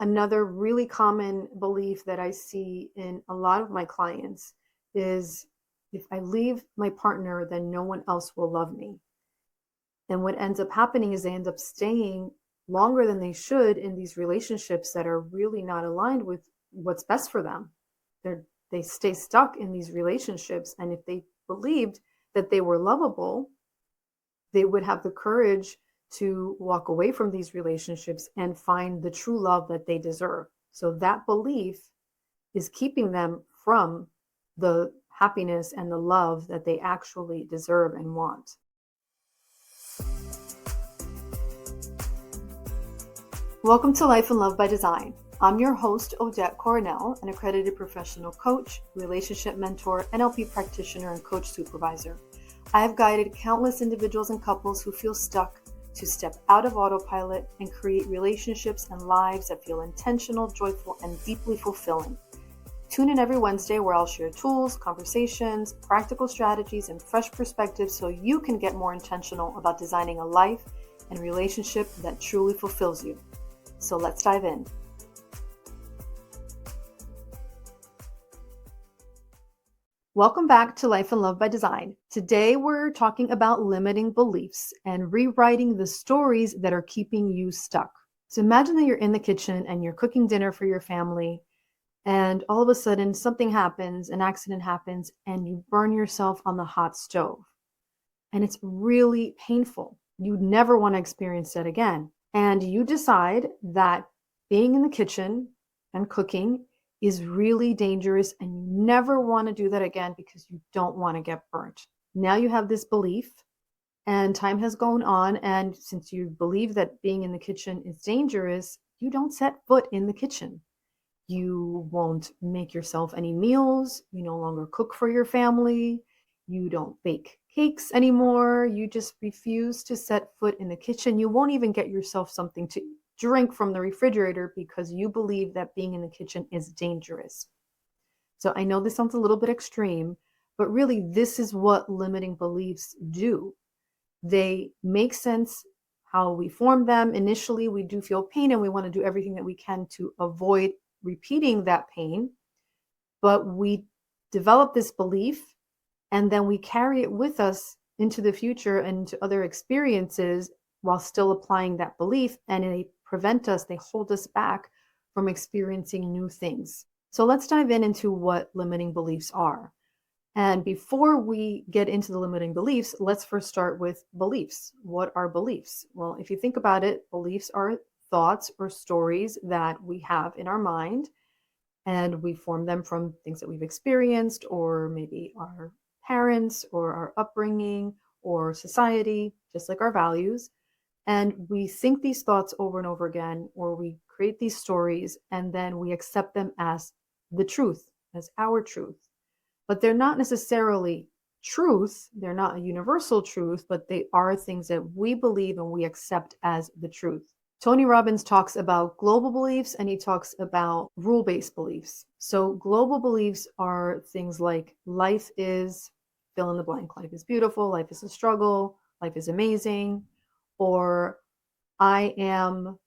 Another really common belief that I see in a lot of my clients is if I leave my partner, then no one else will love me. And what ends up happening is they end up staying longer than they should in these relationships that are really not aligned with what's best for them. They stay stuck in these relationships. And if they believed that they were lovable, they would have the courage to walk away from these relationships and find the true love that they deserve. So that belief is keeping them from the happiness and the love that they actually deserve and want. Welcome to Life and Love by Design. I'm your host, Odette Coronel, an accredited professional coach, relationship mentor, NLP practitioner, and coach supervisor. I have guided countless individuals and couples who feel stuck to step out of autopilot and create relationships and lives that feel intentional, joyful, and deeply fulfilling. Tune in every Wednesday where I'll share tools, conversations, practical strategies, and fresh perspectives so you can get more intentional about designing a life and relationship that truly fulfills you. So let's dive in. Welcome back to Life and Love by Design. Today we're talking about limiting beliefs and rewriting the stories that are keeping you stuck. So imagine that you're in the kitchen and you're cooking dinner for your family, and all of a sudden something happens, an accident happens, and you burn yourself on the hot stove. And it's really painful. You never want to experience that again. And you decide that being in the kitchen and cooking is really dangerous and you never want to do that again because you don't want to get burnt. Now you have this belief and time has gone on, and since you believe that being in the kitchen is dangerous, you don't set foot in the kitchen. You won't make yourself any meals. You no longer cook for your family. You don't bake cakes anymore. You just refuse to set foot in the kitchen. You won't even get yourself something to drink from the refrigerator because you believe that being in the kitchen is dangerous. So I know this sounds a little bit extreme, but really this is what limiting beliefs do. They make sense how we form them. Initially, we do feel pain and we want to do everything that we can to avoid repeating that pain, but we develop this belief and then we carry it with us into the future and into other experiences while still applying that belief, and they hold us back from experiencing new things. So let's dive into what limiting beliefs are. And before we get into the limiting beliefs, let's first start with beliefs. What are beliefs? Well, if you think about it, beliefs are thoughts or stories that we have in our mind, and we form them from things that we've experienced, or maybe our parents or our upbringing or society, just like our values. And we think these thoughts over and over again, or we create these stories and then we accept them as the truth, as our truth. But they're not necessarily truth. They're not a universal truth, but they are things that we believe and we accept as the truth. Tony Robbins talks about global beliefs and he talks about rule-based beliefs. So global beliefs are things like life is fill in the blank. Life is beautiful. Life is a struggle. Life is amazing. Or I am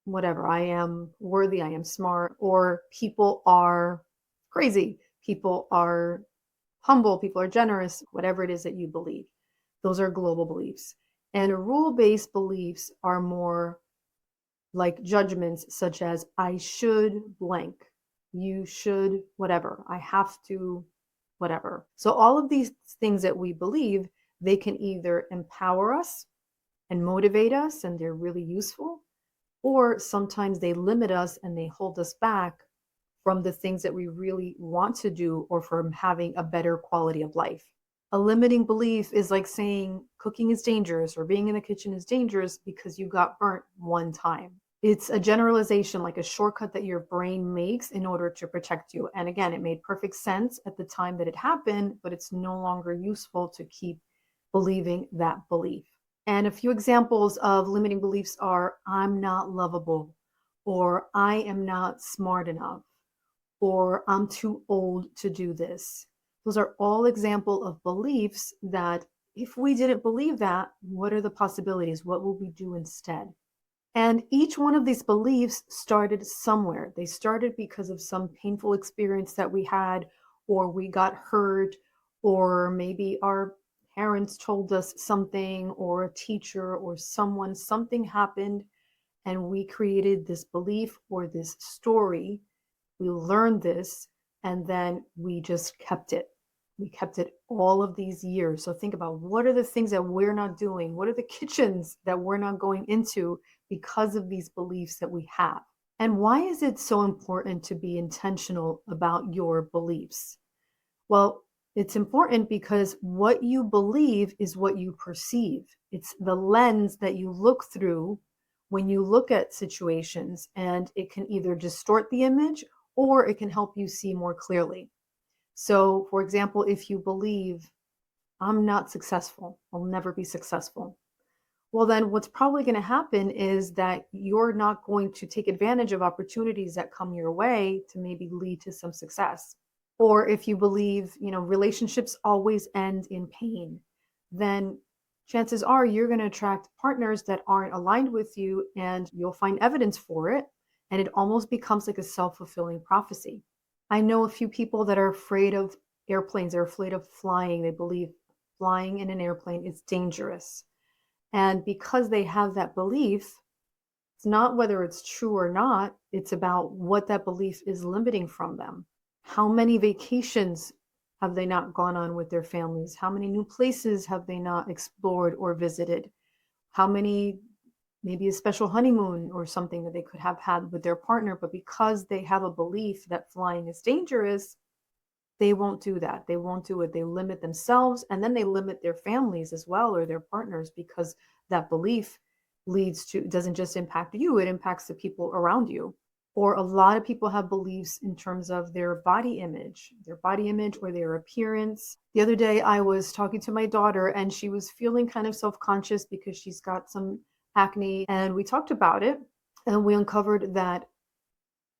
whatever. I am worthy. I am smart. Or people are crazy. People are humble. People are generous. Whatever it is that you believe. Those are global beliefs. And rule-based beliefs are more like judgments such as I should blank, you should whatever, I have to whatever. So all of these things that we believe, they can either empower us and motivate us and they're really useful, or sometimes they limit us and they hold us back from the things that we really want to do or from having a better quality of life. A limiting belief is like saying cooking is dangerous or being in the kitchen is dangerous because you got burnt one time. It's a generalization, like a shortcut that your brain makes in order to protect you. And again, it made perfect sense at the time that it happened, but it's no longer useful to keep believing that belief. And a few examples of limiting beliefs are I'm not lovable, or I am not smart enough, or I'm too old to do this. Those are all examples of beliefs that if we didn't believe that, what are the possibilities? What will we do instead? And each one of these beliefs started somewhere. They started because of some painful experience that we had, or we got hurt, or maybe our parents told us something, or a teacher, or someone, something happened, and we created this belief or this story. We learned this, and then we just kept it. We kept it all of these years. So think about, what are the things that we're not doing? What are the kitchens that we're not going into because of these beliefs that we have? And why is it so important to be intentional about your beliefs? Well, it's important because what you believe is what you perceive. It's the lens that you look through when you look at situations, and it can either distort the image or it can help you see more clearly. So, for example, if you believe, I'm not successful, I'll never be successful, well, then what's probably going to happen is that you're not going to take advantage of opportunities that come your way to maybe lead to some success. Or if you believe, relationships always end in pain, then chances are you're going to attract partners that aren't aligned with you, and you'll find evidence for it. And it almost becomes like a self-fulfilling prophecy. I know a few people that are afraid of airplanes. They're afraid of flying. They believe flying in an airplane is dangerous. And because they have that belief, it's not whether it's true or not, it's about what that belief is limiting from them. How many vacations have they not gone on with their families? How many new places have they not explored or visited? How many, maybe a special honeymoon or something that they could have had with their partner, but because they have a belief that flying is dangerous, they won't do that. They won't do it. They limit themselves, and then they limit their families as well, or their partners, because that belief leads to, doesn't just impact you, it impacts the people around you. Or a lot of people have beliefs in terms of their body image, or their appearance. The other day, I was talking to my daughter, and she was feeling kind of self-conscious because she's got some acne, and we talked about it, and we uncovered that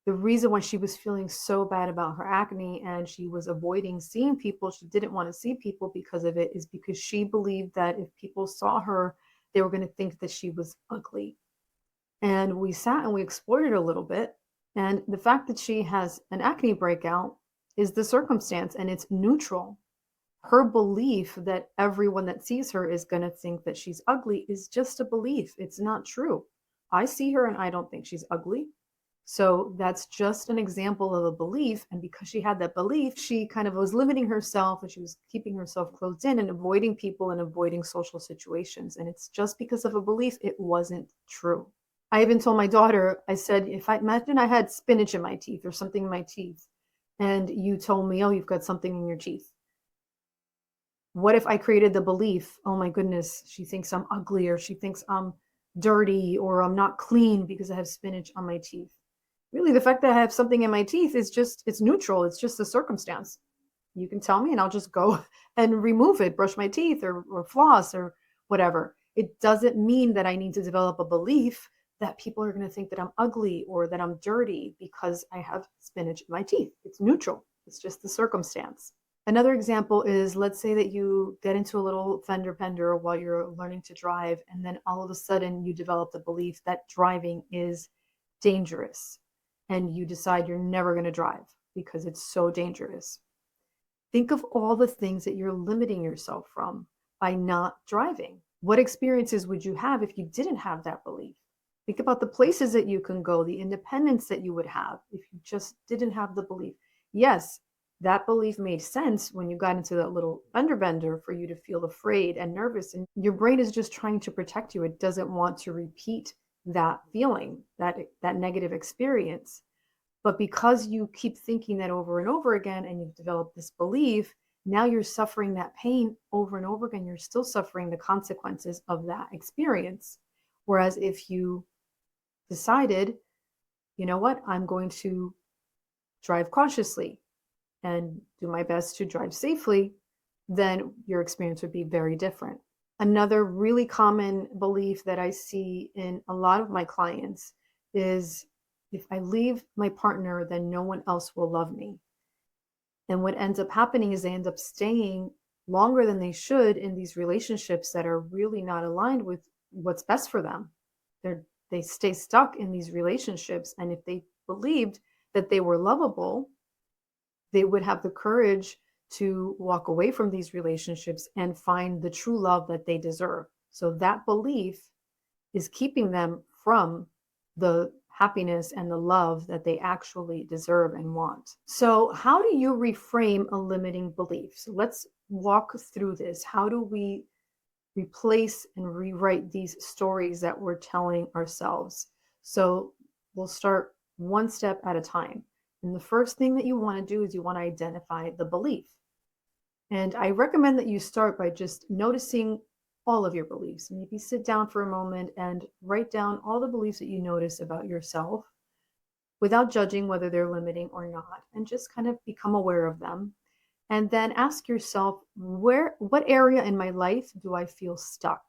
the reason why she was feeling so bad about her acne and she was avoiding seeing people, she didn't want to see people because of it, is because she believed that if people saw her, they were going to think that she was ugly. And we sat and we explored it a little bit. And the fact that she has an acne breakout is the circumstance, and it's neutral. Her belief that everyone that sees her is going to think that she's ugly is just a belief. It's not true. I see her and I don't think she's ugly. So that's just an example of a belief. And because she had that belief, she kind of was limiting herself, and she was keeping herself closed in and avoiding people and avoiding social situations. And it's just because of a belief, it wasn't true. I even told my daughter, I said, if I imagine I had spinach in my teeth or something in my teeth, and you told me, oh, you've got something in your teeth. What if I created the belief, oh my goodness, she thinks I'm ugly, or she thinks I'm dirty, or I'm not clean because I have spinach on my teeth? Really, the fact that I have something in my teeth is just, it's neutral. It's just a circumstance. You can tell me and I'll just go and remove it, brush my teeth, or floss or whatever. It doesn't mean that I need to develop a belief that people are going to think that I'm ugly or that I'm dirty because I have spinach in my teeth. It's neutral. It's just the circumstance. Another example is, let's say that you get into a little fender bender while you're learning to drive, and then all of a sudden you develop the belief that driving is dangerous, and you decide you're never going to drive because it's so dangerous. Think of all the things that you're limiting yourself from by not driving. What experiences would you have if you didn't have that belief? Think about the places that you can go, the independence that you would have if you just didn't have the belief. Yes, that belief made sense when you got into that little fender bender for you to feel afraid and nervous, and your brain is just trying to protect you. It doesn't want to repeat that feeling, that negative experience. But because you keep thinking that over and over again, and you've developed this belief, now you're suffering that pain over and over again. You're still suffering the consequences of that experience. Whereas if you decided, you know what, I'm going to drive cautiously and do my best to drive safely, then your experience would be very different. Another really common belief that I see in a lot of my clients is, if I leave my partner, then no one else will love me. And what ends up happening is they end up staying longer than they should in these relationships that are really not aligned with what's best for them. They're they stay stuck in these relationships. And if they believed that they were lovable, they would have the courage to walk away from these relationships and find the true love that they deserve. So that belief is keeping them from the happiness and the love that they actually deserve and want. So, how do you reframe a limiting belief? So, let's walk through this. How do we replace and rewrite these stories that we're telling ourselves? So, we'll start one step at a time. And the first thing that you want to do is you want to identify the belief. And I recommend that you start by just noticing all of your beliefs. Maybe sit down for a moment and write down all the beliefs that you notice about yourself without judging whether they're limiting or not, and just kind of become aware of them. And then ask yourself, what area in my life do I feel stuck?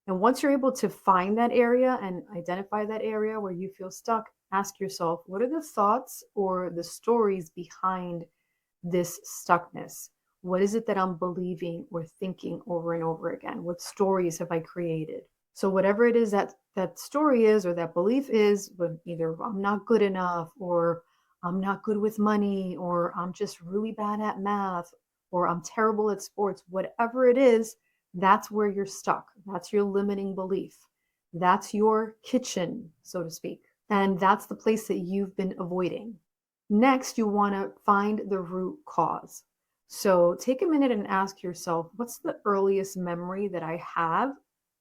And once you're able to find that area and identify that area where you feel stuck, ask yourself, what are the thoughts or the stories behind this stuckness? What is it that I'm believing or thinking over and over again? What stories have I created? So whatever it is that that story is or that belief is, either I'm not good enough, or I'm not good with money, or I'm just really bad at math, or I'm terrible at sports, whatever it is, that's where you're stuck. That's your limiting belief. That's your kitchen, so to speak. And that's the place that you've been avoiding. Next, you want to find the root cause. So take a minute and ask yourself, what's the earliest memory that I have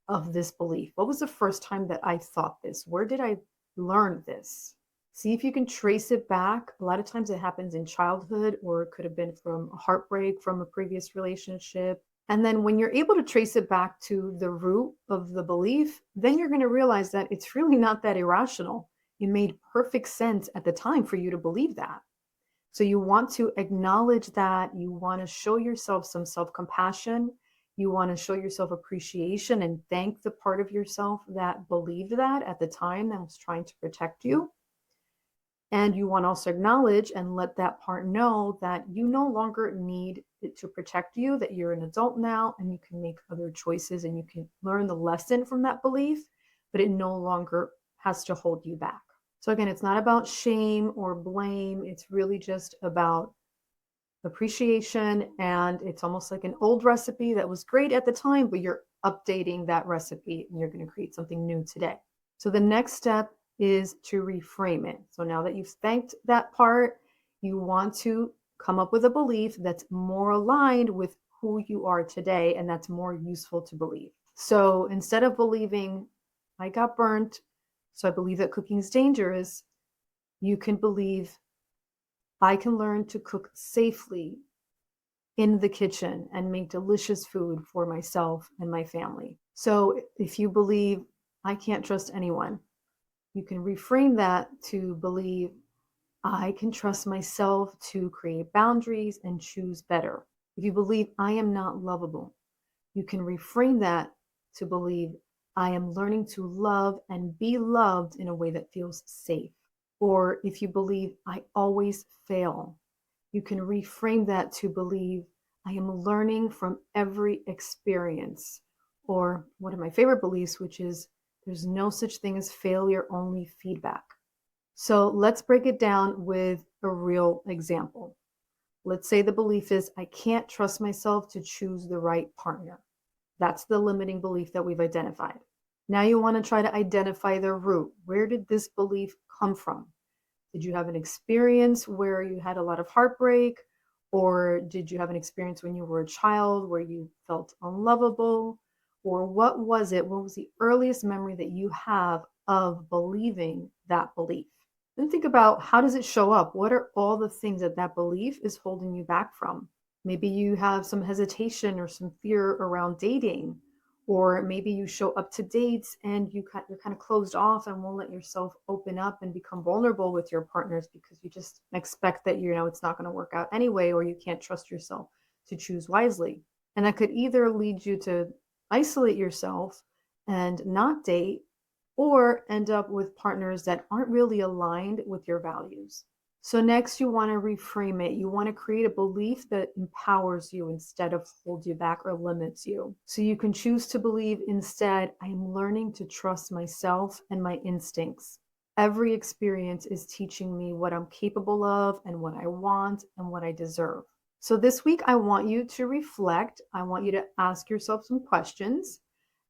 of this belief? What was the first time that I thought this? Where did I learn this? See if you can trace it back. A lot of times it happens in childhood, or it could have been from a heartbreak from a previous relationship. And then when you're able to trace it back to the root of the belief, then you're going to realize that it's really not that irrational. It made perfect sense at the time for you to believe that. So you want to acknowledge that. You want to show yourself some self-compassion. You want to show yourself appreciation and thank the part of yourself that believed that at the time, that was trying to protect you. And you want to also acknowledge and let that part know that you no longer need it to protect you, that you're an adult now and you can make other choices and you can learn the lesson from that belief, but it no longer has to hold you back. So again, it's not about shame or blame. It's really just about appreciation. And it's almost like an old recipe that was great at the time, but you're updating that recipe and you're going to create something new today. So the next step is to reframe it. So now that you've thanked that part, you want to come up with a belief that's more aligned with who you are today and that's more useful to believe. So instead of believing, I got burnt, so I believe that cooking is dangerous, you can believe, I can learn to cook safely in the kitchen and make delicious food for myself and my family. So if you believe, I can't trust anyone, you can reframe that to believe, I can trust myself to create boundaries and choose better. If you believe, I am not lovable, you can reframe that to believe, I am learning to love and be loved in a way that feels safe. Or if you believe, I always fail, you can reframe that to believe, I am learning from every experience. Or one of my favorite beliefs, which is, there's no such thing as failure, only feedback. So let's break it down with a real example. Let's say the belief is, I can't trust myself to choose the right partner. That's the limiting belief that we've identified. Now you want to try to identify the root. Where did this belief come from? Did you have an experience where you had a lot of heartbreak? Or did you have an experience when you were a child where you felt unlovable? Or what was it? What was the earliest memory that you have of believing that belief? Then think about, how does it show up? What are all the things that that belief is holding you back from? Maybe you have some hesitation or some fear around dating, or maybe you show up to dates and you're kind of closed off and won't let yourself open up and become vulnerable with your partners because you just expect that, it's not going to work out anyway, or you can't trust yourself to choose wisely. And that could either lead you to isolate yourself and not date, or end up with partners that aren't really aligned with your values. So next you want to reframe it. You want to create a belief that empowers you instead of holds you back or limits you. So you can choose to believe instead, I am learning to trust myself and my instincts. Every experience is teaching me what I'm capable of and what I want and what I deserve. So this week, I want you to reflect. I want you to ask yourself some questions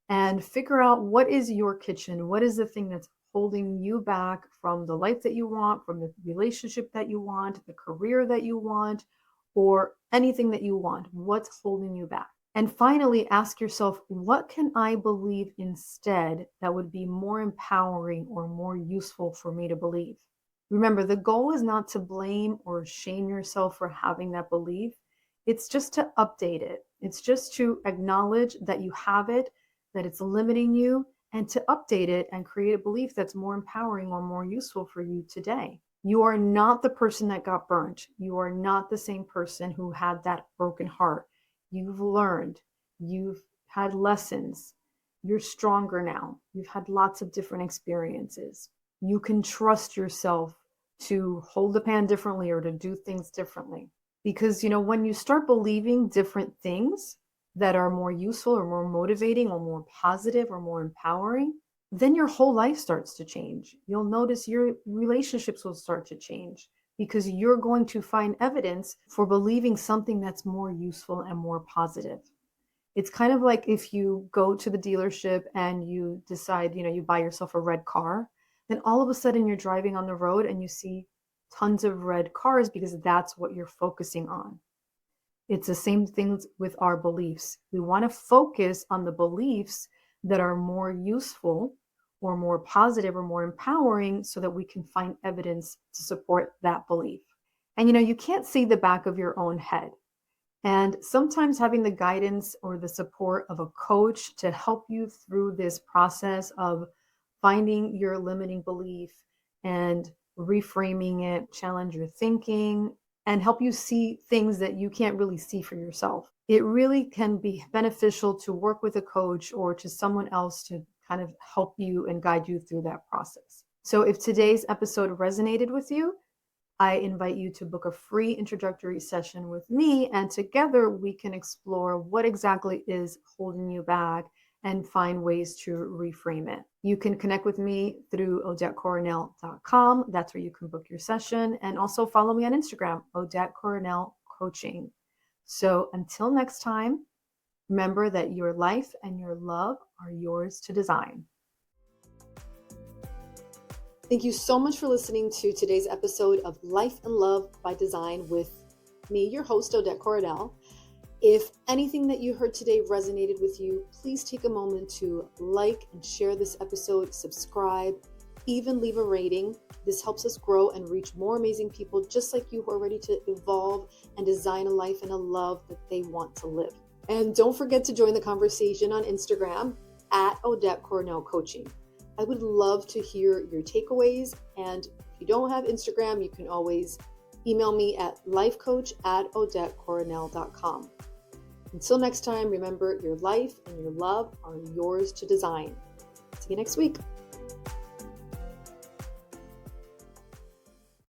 and figure out what is your kitchen? What is the thing that's holding you back from the life that you want, from the relationship that you want, the career that you want, or anything that you want? What's holding you back? And finally, ask yourself, what can I believe instead that would be more empowering or more useful for me to believe? Remember, the goal is not to blame or shame yourself for having that belief. It's just to update it. It's just to acknowledge that you have it, that it's limiting you, and to update it and create a belief that's more empowering or more useful for you today. You are not the person that got burnt. You are not the same person who had that broken heart. You've learned, you've had lessons, you're stronger now. You've had lots of different experiences. You can trust yourself to hold the pan differently or to do things differently. Because, when you start believing different things that are more useful or more motivating or more positive or more empowering, then your whole life starts to change. You'll notice your relationships will start to change because you're going to find evidence for believing something that's more useful and more positive. It's kind of like if you go to the dealership and you decide, you buy yourself a red car, then all of a sudden you're driving on the road and you see tons of red cars because that's what you're focusing on. It's the same things with our beliefs. We want to focus on the beliefs that are more useful or more positive or more empowering so that we can find evidence to support that belief. And you can't see the back of your own head. And sometimes having the guidance or the support of a coach to help you through this process of finding your limiting belief and reframing it, challenge your thinking, and help you see things that you can't really see for yourself. It really can be beneficial to work with a coach or to someone else to kind of help you and guide you through that process. So if today's episode resonated with you, I invite you to book a free introductory session with me, and together we can explore what exactly is holding you back and find ways to reframe it. You can connect with me through odettecoronel.com. That's where you can book your session, and also follow me on Instagram, Odette Coronel Coaching. So until next time, remember that your life and your love are yours to design. Thank you so much for listening to today's episode of Life and Love by Design with me, your host, Odette Coronel. If anything that you heard today resonated with you, please take a moment to like and share this episode, subscribe, even leave a rating. This helps us grow and reach more amazing people just like you who are ready to evolve and design a life and a love that they want to live. And don't forget to join the conversation on Instagram at Odette Coronel Coaching. I would love to hear your takeaways. And if you don't have Instagram, you can always email me at lifecoach@odettecoronel.com. Until next time, remember your life and your love are yours to design. See you next week.